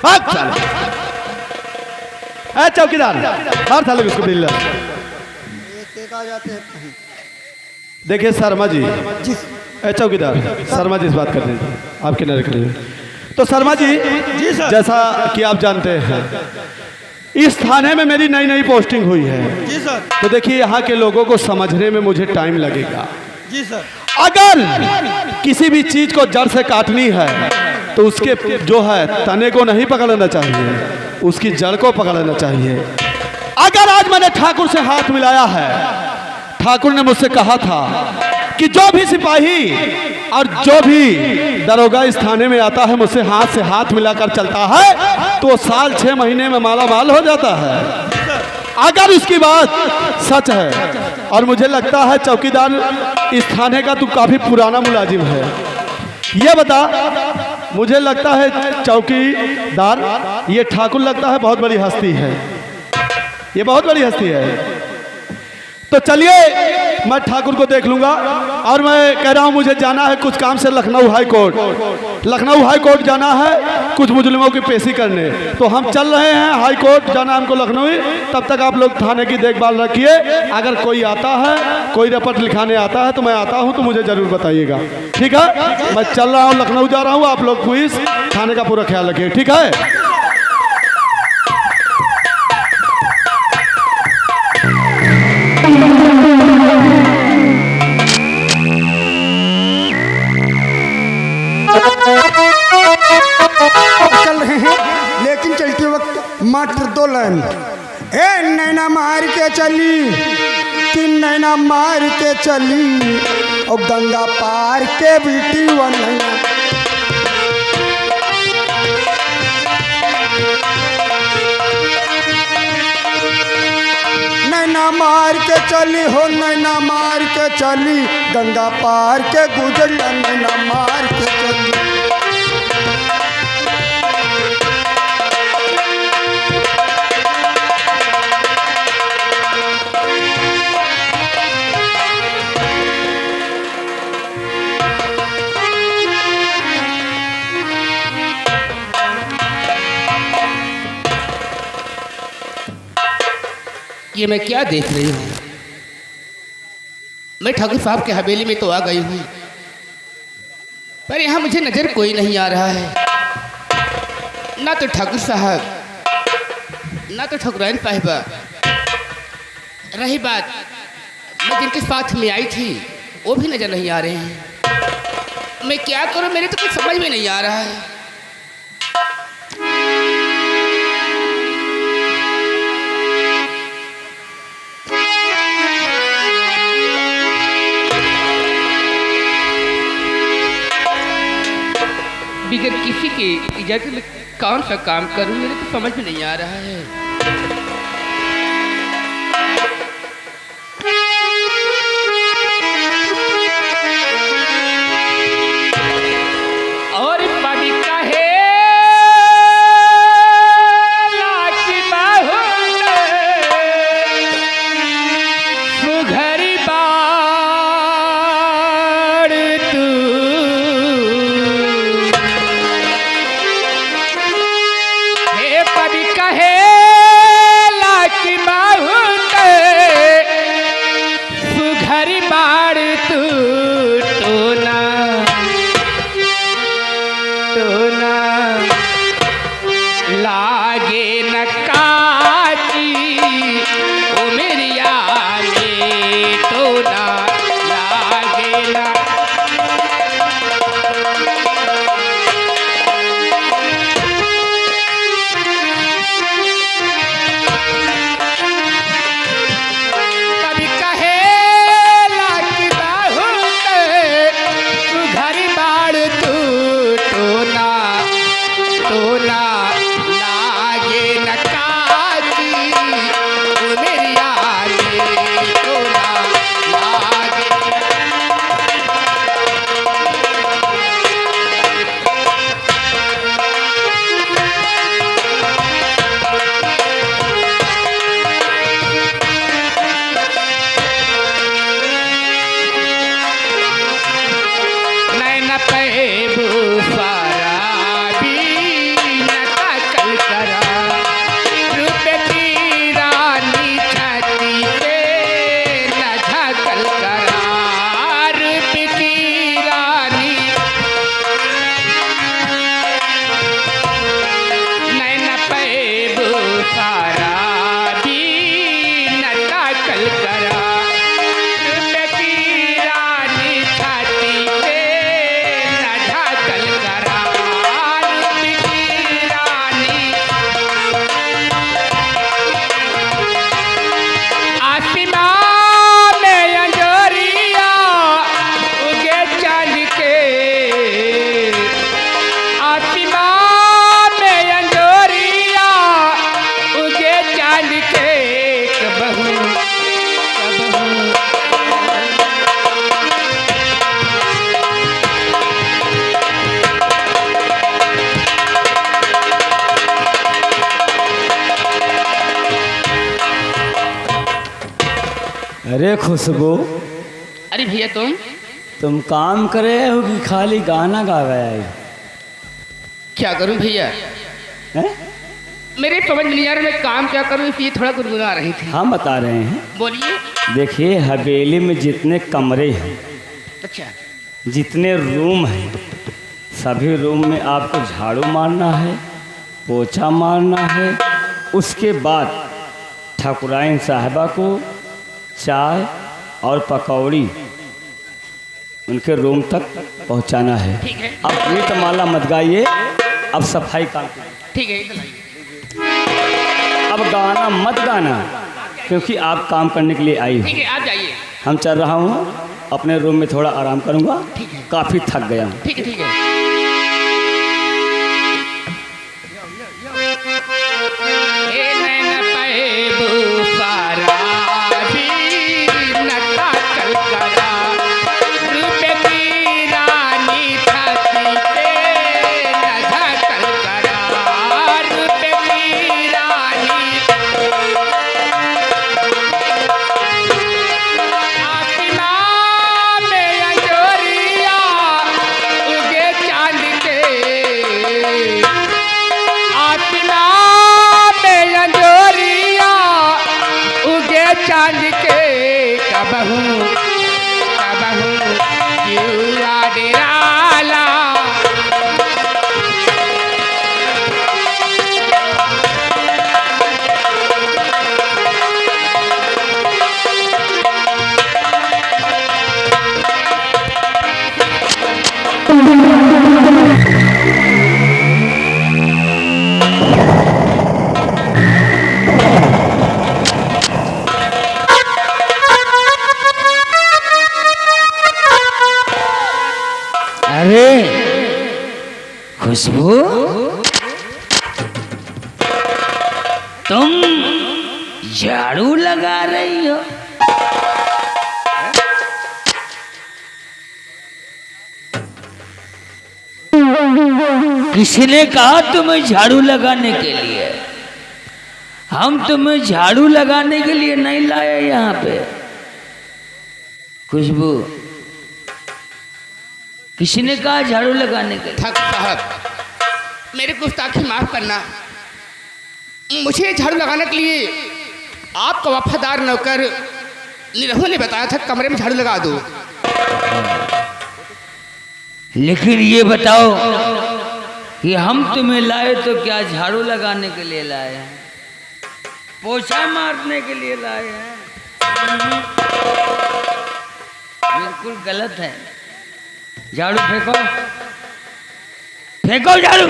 भाग साले। ए चौकीदार, हर साले उसको बिल आ जाते हैं कहीं। देखिए शर्मा जी, ए चौकीदार, शर्मा जी से बात कर दीजिए, आप किनारे खड़े हैं। तो शर्मा जी, जैसा कि आप जानते हैं इस थाने में मेरी नई नई पोस्टिंग हुई है। जी सर। तो देखिए यहाँ के लोगों को समझने में मुझे टाइम लगेगा। जी सर। अगर किसी भी चीज को जड़ से काटनी है तो उसके जो है तने को नहीं पकड़ना चाहिए, उसकी जड़ को पकड़ना चाहिए। अगर आज मैंने ठाकुर से हाथ मिलाया है, ठाकुर ने मुझसे कहा था कि जो भी सिपाही और जो भी दरोगा इस थाने में आता है मुझसे हाथ से हाथ मिलाकर चलता है तो साल 6 महीने में माला माल हो जाता है। अगर उसकी बात सच है, और मुझे लगता है चौकीदार इस थाने का तू काफी पुराना मुलाजिम है, ये बता, मुझे लगता है चौकीदार ये ठाकुर लगता है बहुत बड़ी हस्ती है, ये बहुत बड़ी हस्ती है। तो चलिए मैं ठाकुर को देख लूंगा। और मैं कह रहा हूं मुझे जाना है कुछ काम से Lucknow high court. Lucknow high court जाना है कुछ मुजरिमों की पेशी करने। तो हम चल रहे हैं, हाई कोर्ट जाना है हमको लखनऊ। तब तक आप लोग थाने की देखभाल रखिए। अगर कोई आता है, कोई रिपोर्ट लिखाने आता है तो मैं आता हूं, तो मुझे जरूर बताइएगा, ठीक है। मैं चल रहा हूं, लखनऊ जा रहा हूं। आप लोग पुलिस थाने का पूरा ख्याल रखिए, ठीक है। चल रहे हैं, लेकिन चलते वक्त मात्र 2 लाइन। ए नैना मार के चली कि नैना मार के चली, और गंगा पार के बेटी व नैना। नैना मार के चली हो, नैना मार के चली, गंगा पार के गुजर, नैना मार के चली। ये मैं क्या देख रही हूँ? मैं ठाकुर साहब के हवेली में तो आ गई हूँ, पर यहाँ मुझे नजर कोई नहीं आ रहा है। ना तो ठाकुर साहब, ना तो ठाकुराइन साहिबा। रही बात, मैं जिनके साथ में आई थी वो भी नजर नहीं आ रहे हैं। मैं क्या करूँ, मेरे तो कुछ समझ में नहीं आ रहा है। बिगड़ किसी की इजाजत में कौन सा काम करूं, मेरे तो समझ में नहीं आ रहा है। और पानी का है लाकी बाहु सुघरी बाड़ तू, कहे लाकी बहुत सुघरी बाड़ तू, टोना टोना लागे न काची उमरिया में, टोना लागे न। कभी कहे लाकी बाहु अरे खुशबू, अरे भैया तुम काम करे हो कि खाली गाना गा गया है? क्या करूं भैया, हैं? मेरे समझ में नहीं आ रहा मैं काम क्या करूं, इसलिए थोड़ा गुनगुना रही थी। हम बता रहे हैं। बोलिए। देखिए, हवेली में जितने कमरे हैं, अच्छा। जितने रूम हैं, सभी रूम में आपको झाड़ू मारना है, पोछा मारना है। उसके बाद ठाकुराइन साहिबा को चाय और पकौड़ी उनके रूम तक पहुंचाना है। ठीक है। अब गीत माला मत गाइए, अब सफाई काम कीजिए। ठीक है, इधर आइए। अब गाना मत गाना, क्योंकि आप काम करने के लिए आई ठीक हो। है, आप जाइए। हम चल रहा हूँ, अपने रूम में थोड़ा आराम करूँगा, काफ़ी थक गया हूँ। ठीक है, ठीक है। चांद के कबहू कबहू क्यों डेराला। अरे खुशबू, तुम झाड़ू लगा रही हो? किसने कहा तुम्हें झाड़ू लगाने के लिए? हम तुम्हें झाड़ू लगाने के लिए नहीं लाए यहाँ पे। खुशबू, किसने कहा झाड़ू लगाने के लिए? ठाकुर साहब, मेरे गुस्ताखी माफ करना। मुझे झाड़ू लगाने के लिए आपका वफादार नौकर निरहु ने बताया था कमरे में झाड़ू लगा दो। लेकिन ये बताओ कि हम तुम्हें लाए तो क्या झाड़ू लगाने के लिए लाए हैं, पोछा मारने के लिए लाए हैं? बिल्कुल गलत है। झाड़ू फेंको, फेंको झाड़ू।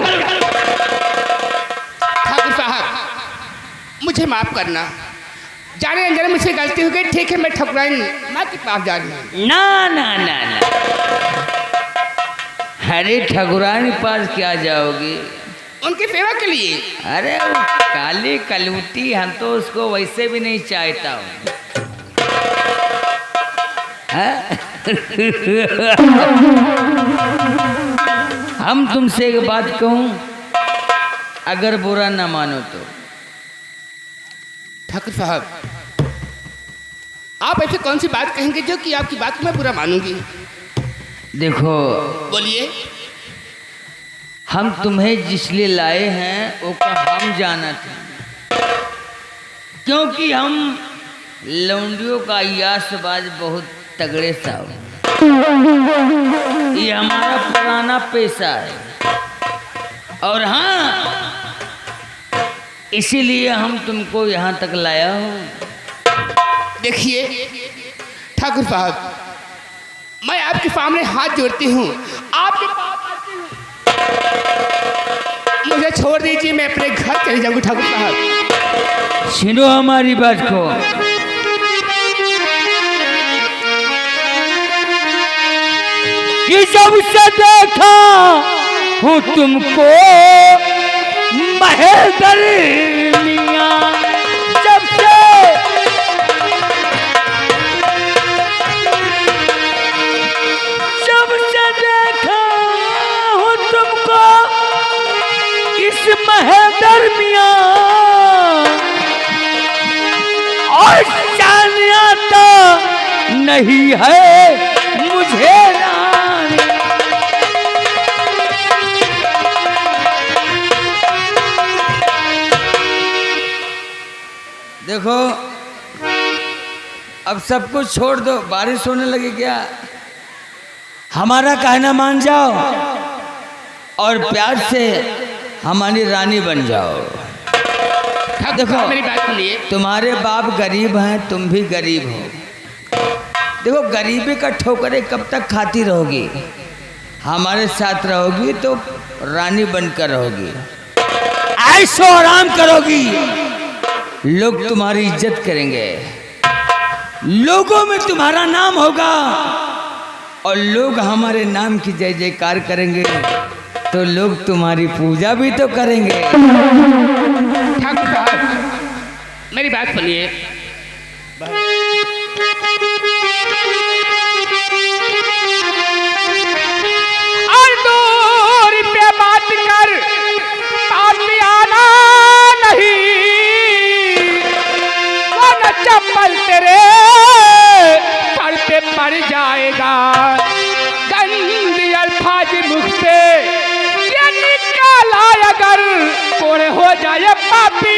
ठाकुर साहब, मुझे माफ करना, जाने अनजाने मुझसे गलती हो गई। ठीक है, मैं ठकुराइन माँ के पास जा रही हूँ। ना ना ना ना, अरे ठकुराइन पास क्या जाओगी? उनकी सेवा के लिए। अरे वो काली कलूटी, हम तो उसको वैसे भी नहीं चाहता हूँ। हम तुमसे एक बात कहूं, अगर बुरा ना मानो तो। ठाकुर साहब, आप ऐसे कौन सी बात कहेंगे जो कि आपकी बात को मैं बुरा मानूंगी? देखो, बोलिए। हम तुम्हें जिसलिए लाए हैं वो का हम जाना था, क्योंकि हम लौंडियों का यासबाज बहुत तगड़े सा हो। ये हमारा पुराना पेशा है, और हाँ, इसीलिए हम तुमको यहाँ तक लाया हूँ। देखिए ठाकुर साहब, मैं आपके सामने हाथ जोड़ती हूँ, आपके पास आती हूँ, मुझे छोड़ दीजिए, मैं अपने घर चले जाऊँगी। ठाकुर साहब, सुनो हमारी बात को। कि जब से देखा हूँ तुमको महेंद्र मियां, जब से देखा हूँ तुमको इस महेंद्र मियां, और जानिया तो नहीं है मुझे रानी। देखो अब सब कुछ छोड़ दो, बारिश होने लगी क्या? हमारा कहना मान जाओ और प्यार से हमारी रानी बन जाओ। देखो मेरी बात सुनिए। तुम्हारे बाप गरीब हैं, तुम भी गरीब हो। देखो गरीबी का ठोकरे कब तक खाती रहोगी? हमारे साथ रहोगी तो रानी बनकर रहोगी, ऐशो आराम करोगी, लोग तुम्हारी इज्जत करेंगे, लोगों में तुम्हारा नाम होगा और लोग हमारे नाम की जय जयकार करेंगे, तो लोग तुम्हारी पूजा भी तो करेंगे। ठाकुर साहब मेरी बात सुनिए। और दूर पे बात कर, पापी आना नहीं, वो न चप्पल तेरे सर पे पड़ जाएगा। गंदी अल्फाज मुख से ये निकाला अगर, कोड़े हो जाए पापी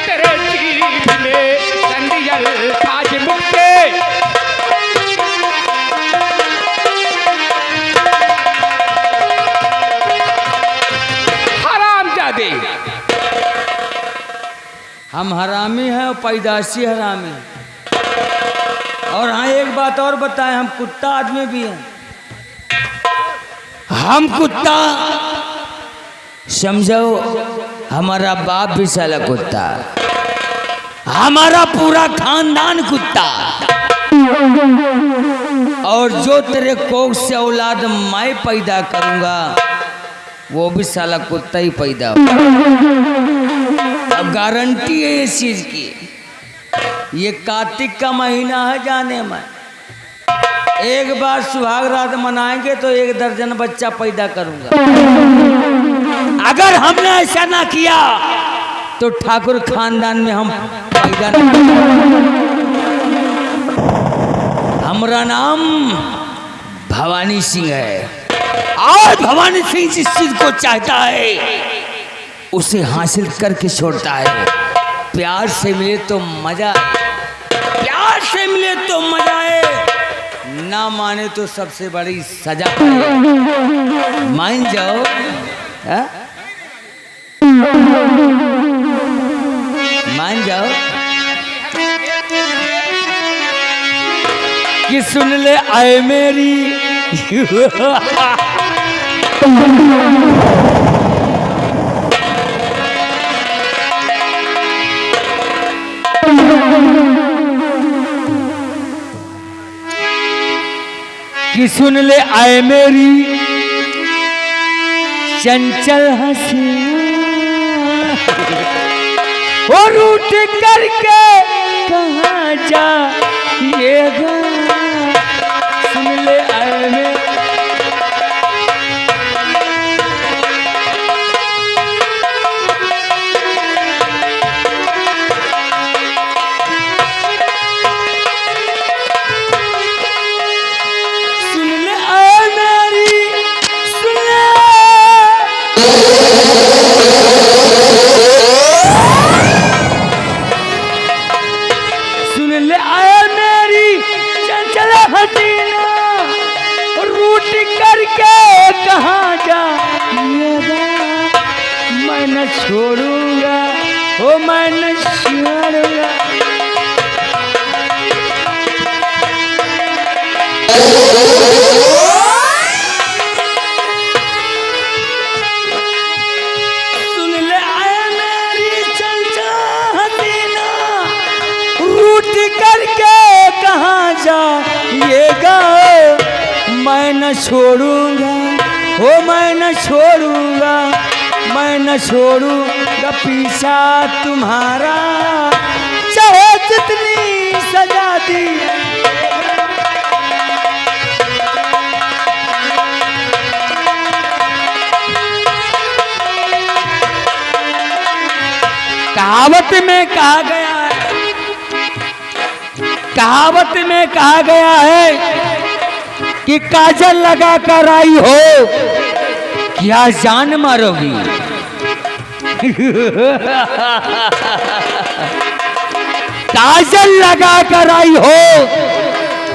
तेरे जीभ में। गंदी अल्फाज मुख से हरामजादे। हम हरामी हैं और पैदाशी हरामी। और हाँ एक बात और बताएं, हम कुत्ता आदमी भी हैं। हम कुत्ता समझो, हमारा बाप भी साला कुत्ता, हमारा पूरा खानदान कुत्ता। और जो तेरे कोख से औलाद मैं पैदा करूंगा वो भी साला कुत्ता ही पैदा होगा। अब गारंटी है इस चीज की। ये कार्तिक का महीना है, जाने में एक बार सुहाग रात मनाएंगे तो 1 दर्जन बच्चा पैदा करूंगा। अगर हमने ऐसा ना किया तो ठाकुर खानदान में हम पैदा नहीं। हमारा नाम भवानी सिंह है और भवानी सिंह जिस चीज को चाहता है उसे हासिल करके छोड़ता है। प्यार से मिले तो मजा आए, प्यार से मिले तो मजा आए, ना माने तो सबसे बड़ी सजा है। मान जाओ है? मान जाओ कि सुन ले आए मेरी कि सुन ले आए मेरी चंचल हंसी, और रूठ करके कहाँ जाएगा। सुन ले आए मेरी छोड़ूंगा, ओ मैं न छोड़ूंगा। सुन ले आए मेरी चंचल हसीना, रूठ करके कहाँ जाएगा। मैं न छोड़ूंगा, ओ मैं न छोड़ूंगा, मैं न छोड़ूंगा पीछा तुम्हारा, चाहे जितनी सजा दी। कहावत में कहा गया है कहावत में कहा गया है कि काजल लगा कर आई हो क्या जान मारोगी। काजल लगा कर आई हो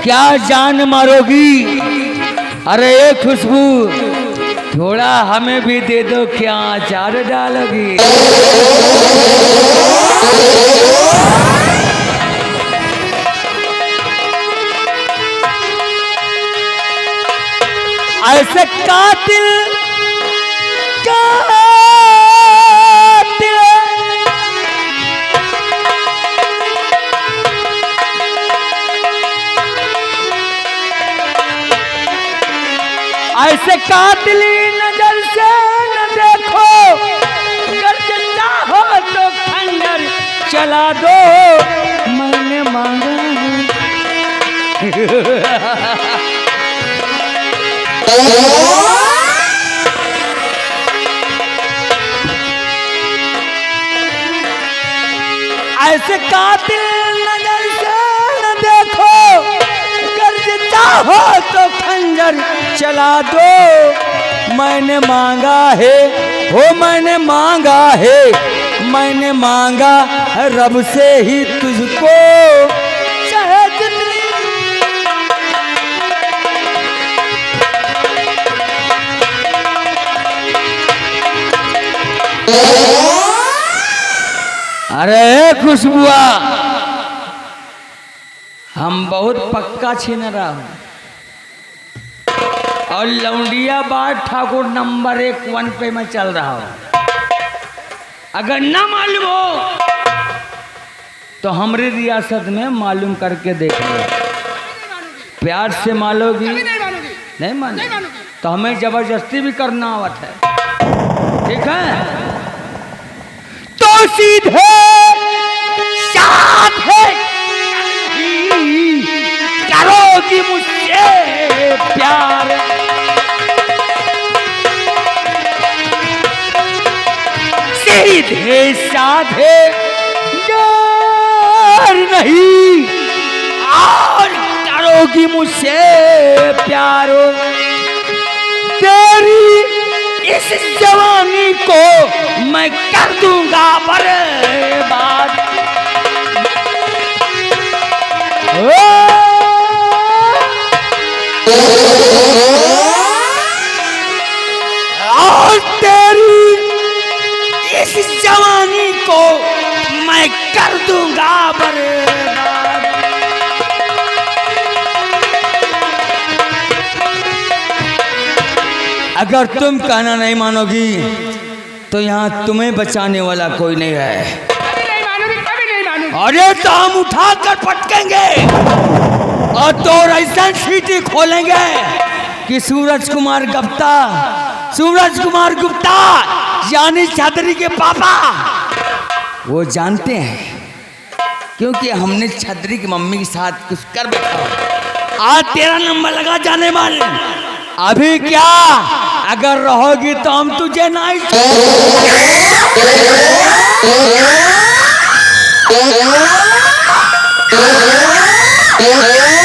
क्या जान मारोगी। अरे ये खुशबू थोड़ा हमें भी दे दो क्या अचार डालोगी। ऐसे कातिल ऐसे कातिली नजर से न देखो, अगर चाहो तो खंजर चला दो मैंने मांगा ऐसे कातिल नजर से न देखो, अगर चाहो तो खंजर चला दो मैंने मांगा है, हो मैंने मांगा है, मैंने मांगा रब से ही तुझको चाहे जितनी। अरे खुशबुआ हम बहुत पक्का छीन रहा हूं और लौंडियाबाद ठाकुर नंबर 1 पे मैं चल रहा हूं। अगर ना मालूम हो तो हमारी रियासत में मालूम करके देख लो। प्यार से मानोगी? नहीं मानोगी तो हमें जबरदस्ती भी करना आवत है, ठीक है? तो सीधे साथ है करोगी मुझसे प्यार। सीधे साधे यार नहीं और करोगी मुझसे प्यार। तेरी इस जवानी को मैं कर दूंगा बर्बाद। और तेरी इस जवानी को मैं कर दूंगा बर्बाद। अगर तुम कहना नहीं मानोगी तो यहाँ तुम्हें बचाने वाला कोई नहीं है। कभी नहीं मानोगी। अरे तो हम उठा कर पटकेंगे और तो ऐसा सीटी खोलेंगे कि सूरज कुमार गुप्ता यानी छतरी के पापा वो जानते हैं, क्योंकि हमने छतरी की मम्मी के साथ कुछ कर बैठा। आज तेरा नंबर लगा जाने वाले। अभी क्या अगर रहोगी तो हम तुझे नहीं Yeah.